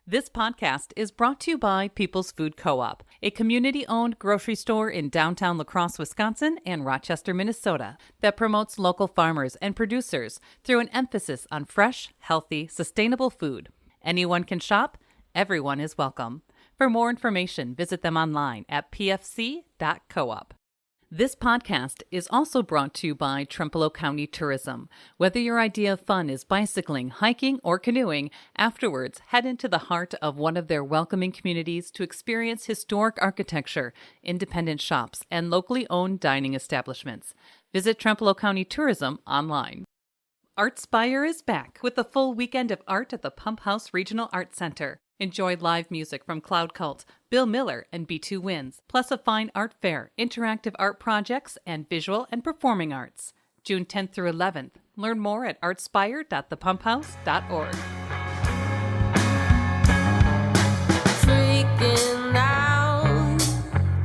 This podcast is brought to you by People's Food Co-op, a community-owned grocery store in downtown La Crosse, Wisconsin and Rochester, Minnesota, that promotes local farmers and producers through an emphasis on fresh, healthy, sustainable food. Anyone can shop. Everyone is welcome. For more information, visit them online at pfc.coop. This podcast is also brought to you by Trempealeau County Tourism. Whether your idea of fun is bicycling, hiking, or canoeing, afterwards head into the heart of one of their welcoming communities to experience historic architecture, independent shops, and locally owned dining establishments. Visit Trempealeau County Tourism online. Artspire is back with a full weekend of art at the Pump House Regional Art Center. Enjoy live music from Cloud Cult, Bill Miller, and B2 Winds, plus a fine art fair, interactive art projects, and visual and performing arts. June 10th through 11th. Learn more at artspire.thepumphouse.org. Freaking out,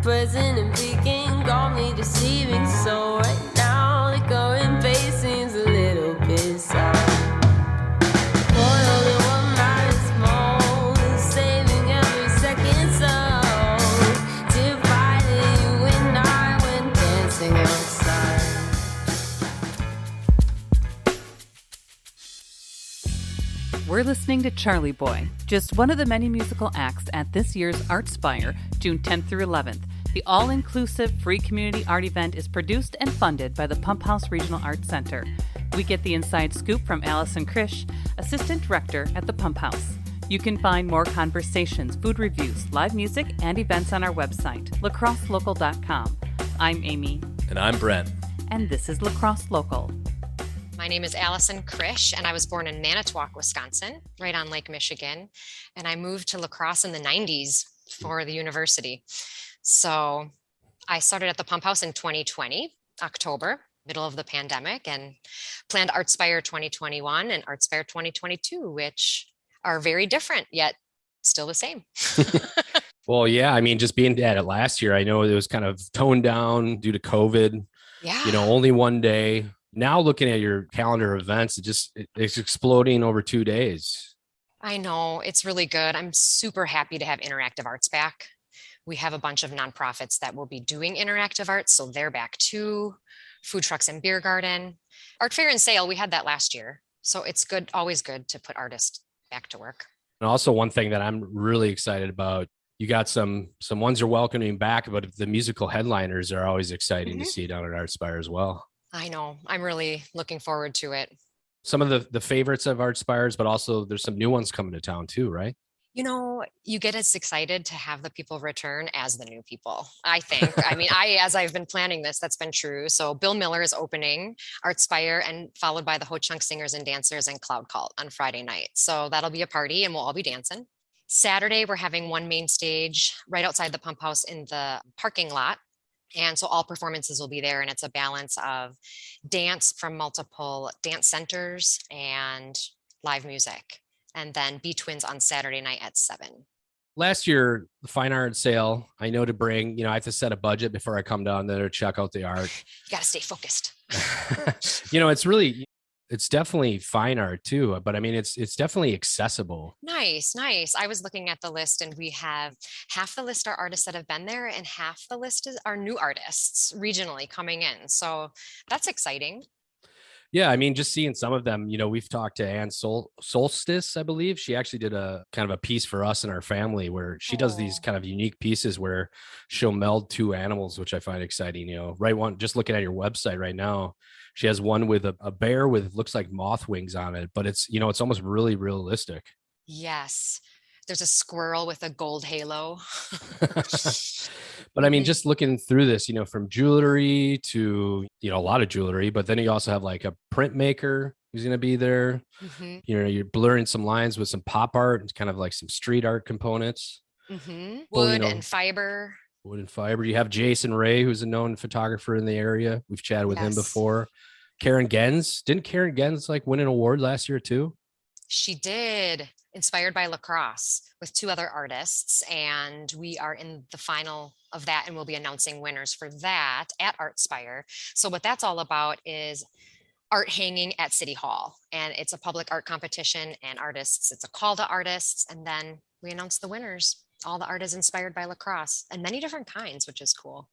present and peeking, got me deceiving. So right now, the going pace seems a little bit sad. We're listening to Charlie Boy, just one of the many musical acts at this year's Artspire, June 10th through 11th. The all-inclusive free community art event is produced and funded by the Pump House Regional Art Center. We get the inside scoop from Allison, Krzych, Assistant Director at the Pump House. You can find more conversations, food reviews, live music, and events on our website, lacrosselocal.com. I'm Amy. And I'm Brent. And this is La Crosse Local. My name is Allison Krzych, and I was born in Manitowoc, Wisconsin, right on Lake Michigan. And I moved to La Crosse in the 90s for the university. So I started at the Pump House in 2020, October, middle of the pandemic, and planned Artspire 2021 and Artspire 2022, which are very different, yet still the same. Well, yeah, I mean, just being at it last year, I know it was kind of toned down due to COVID. Yeah. Only one day. Now looking at your calendar events, it's exploding over 2 days. I know, it's really good. I'm super happy to have interactive arts back. We have a bunch of nonprofits that will be doing interactive arts, so they're back too. Food trucks and beer garden. Art fair and sale, we had that last year. So it's good, always good to put artists back to work. And also one thing that I'm really excited about, you got some ones you're welcoming back, but the musical headliners are always exciting to see down at Artspire as well. I know. I'm really looking forward to it. Some of the favorites of Artspires, but also there's some new ones coming to town too, right? You get as excited to have the people return as the new people, I think. I mean, as I've been planning this, that's been true. So Bill Miller is opening Artspire, and followed by the Ho Chunk Singers and Dancers and Cloud Cult on Friday night. So that'll be a party and we'll all be dancing. Saturday, we're having one main stage right outside the Pump House in the parking lot. And so all performances will be there, and it's a balance of dance from multiple dance centers and live music. And then B-Twins on Saturday night at 7. Last year, the fine art sale, I know to bring, I have to set a budget before I come down there to check out the art. You got to stay focused. It's definitely fine art too, but I mean, it's definitely accessible. Nice. I was looking at the list, and we have half the list are artists that have been there, and half the list are new artists regionally coming in. So that's exciting. Yeah, I mean, just seeing some of them, we've talked to Ann Solstice, I believe. She actually did a kind of a piece for us and our family where she does these kind of unique pieces where she'll meld two animals, which I find exciting. Right one, just looking at your website right now, she has one with a bear with looks like moth wings on it, but it's almost really realistic. Yes. There's a squirrel with a gold halo. But I mean, just looking through this, from jewelry to, a lot of jewelry, but then you also have like a printmaker who's going to be there. Mm-hmm. You're blurring some lines with some pop art and kind of like some street art components. Mm-hmm. Well, Wood and fiber. Wood and fiber. You have Jason Ray, who's a known photographer in the area. We've chatted with him before. Karen Gens. Didn't Karen Gens win an award last year too? She did. Inspired by La Crosse with 2 other artists. And we are in the final of that, and we'll be announcing winners for that at Artspire. So what that's all about is art hanging at City Hall, and it's a public art competition, and artists, it's a call to artists, and then we announce the winners. All the art is inspired by lacrosse and many different kinds, which is cool.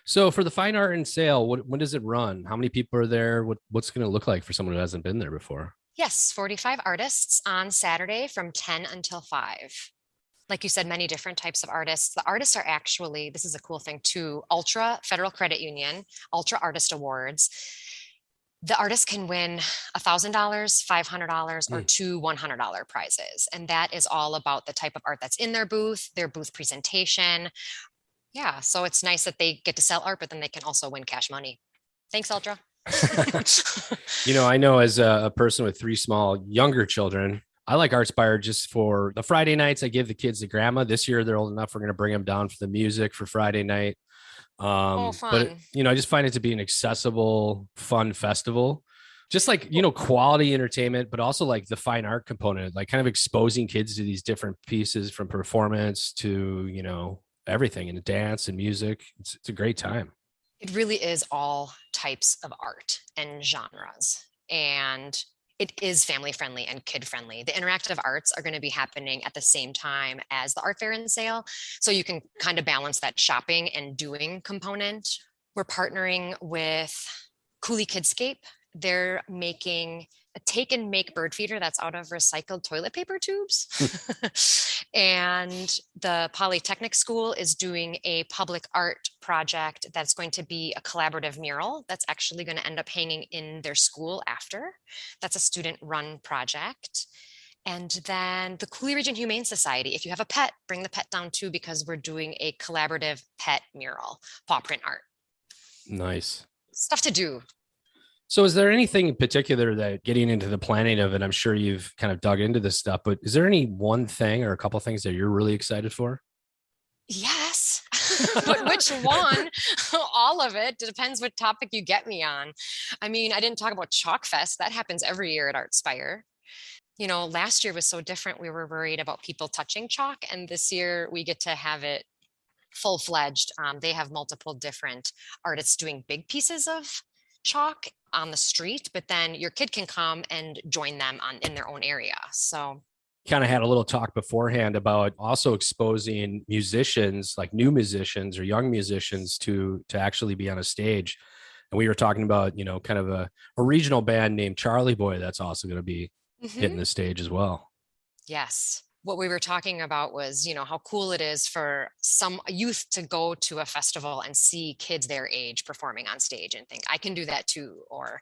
So for the fine art and sale, when does it run? How many people are there? What's going to look like for someone who hasn't been there before? Yes, 45 artists on Saturday from 10 until 5. Like you said, many different types of artists. The artists are actually, this is a cool thing too, Ultra Federal Credit Union, Ultra Artist Awards. The artist can win $1,000, $500, or two $100 prizes. And that is all about the type of art that's in their booth presentation. Yeah, so it's nice that they get to sell art, but then they can also win cash money. Thanks, Ultra. I know as a person with 3 small younger children, I like Artspire just for the Friday nights. I give the kids to grandma. This year, they're old enough. We're going to bring them down for the music for Friday night. Fun. But I just find it to be an accessible, fun festival, just like, quality entertainment, but also like the fine art component, like kind of exposing kids to these different pieces from performance to, everything in dance and music. It's a great time. It really is all types of art and genres. And it is family friendly and kid friendly. The interactive arts are going to be happening at the same time as the art fair and sale. So you can kind of balance that shopping and doing component. We're partnering with Cooley Kidscape. They're making a take and make bird feeder that's out of recycled toilet paper tubes. And the Polytechnic School is doing a public art project that's going to be a collaborative mural that's actually going to end up hanging in their school after. That's a student run project. And then the Cooley Region Humane Society, if you have a pet, bring the pet down too, because we're doing a collaborative pet mural, paw print art. Nice. Stuff to do. So is there anything in particular that getting into the planning of it, I'm sure you've kind of dug into this stuff, but is there any one thing or a couple of things that you're really excited for? Yes, but which one? All of it. It depends what topic you get me on. I mean, I didn't talk about Chalk Fest. That happens every year at Artspire. Last year was so different. We were worried about people touching chalk, and this year we get to have it full-fledged. They have multiple different artists doing big pieces of chalk on the street, but then your kid can come and join them in their own area. So kind of had a little talk beforehand about also exposing musicians, like new musicians or young musicians to actually be on a stage. And we were talking about, kind of a regional band named Charlie Boy that's also going to be hitting the stage as well. Yes. What we were talking about was, how cool it is for some youth to go to a festival and see kids their age performing on stage and think, I can do that too, or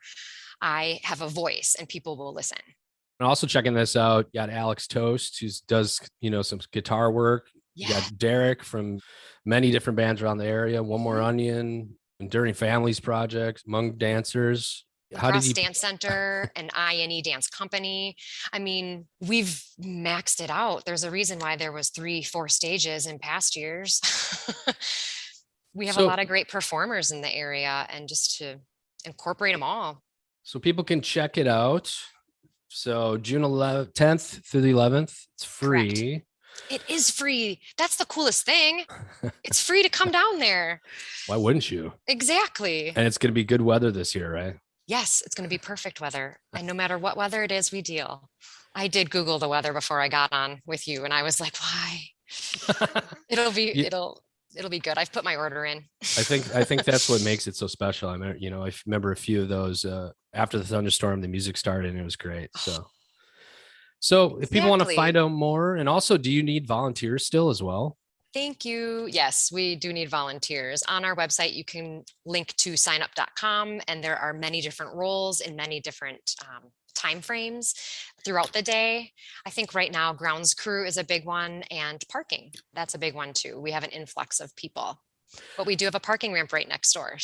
I have a voice and people will listen. And also checking this out, you got Alex Toast, who does, some guitar work. Yeah. You got Derek from many different bands around the area, One More Onion, Enduring Families Project, Hmong Dancers. Lacrosse Dance Center and INE Dance Company. I mean, we've maxed it out. There's a reason why there was 3-4 stages in past years. We have a lot of great performers in the area, and just to incorporate them all. So people can check it out. So June 10th through the 11th, it's free. Correct. It is free. That's the coolest thing. It's free to come down there. Why wouldn't you? Exactly. And it's going to be good weather this year, right? Yes, it's going to be perfect weather. And no matter what weather it is, we deal. I did Google the weather before I got on with you, and I was like, why? It'll be good. I've put my order in. I think that's what makes it so special. I remember a few of those after the thunderstorm, the music started and it was great. So if people want to find out more, and also, do you need volunteers still as well? Thank you. Yes, we do need volunteers. On our website, you can link to signup.com, and there are many different roles in many different time frames throughout the day. I think right now grounds crew is a big one, and parking. That's a big one too. We have an influx of people, but we do have a parking ramp right next door.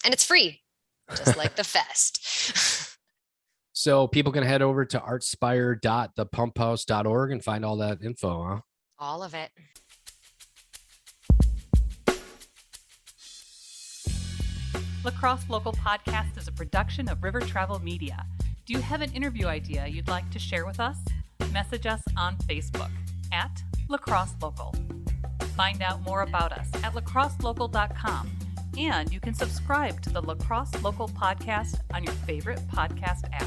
And it's free, just like the fest. So people can head over to artspire.thepumphouse.org and find all that info, huh? All of it. Lacrosse Local Podcast is a production of River Travel Media. Do you have an interview idea you'd like to share with us? Message us on Facebook at Lacrosse Local. Find out more about us at lacrosselocal.com, and you can subscribe to the Lacrosse Local Podcast on your favorite podcast app.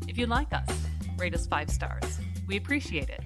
If you like us, rate us 5 stars. We appreciate it.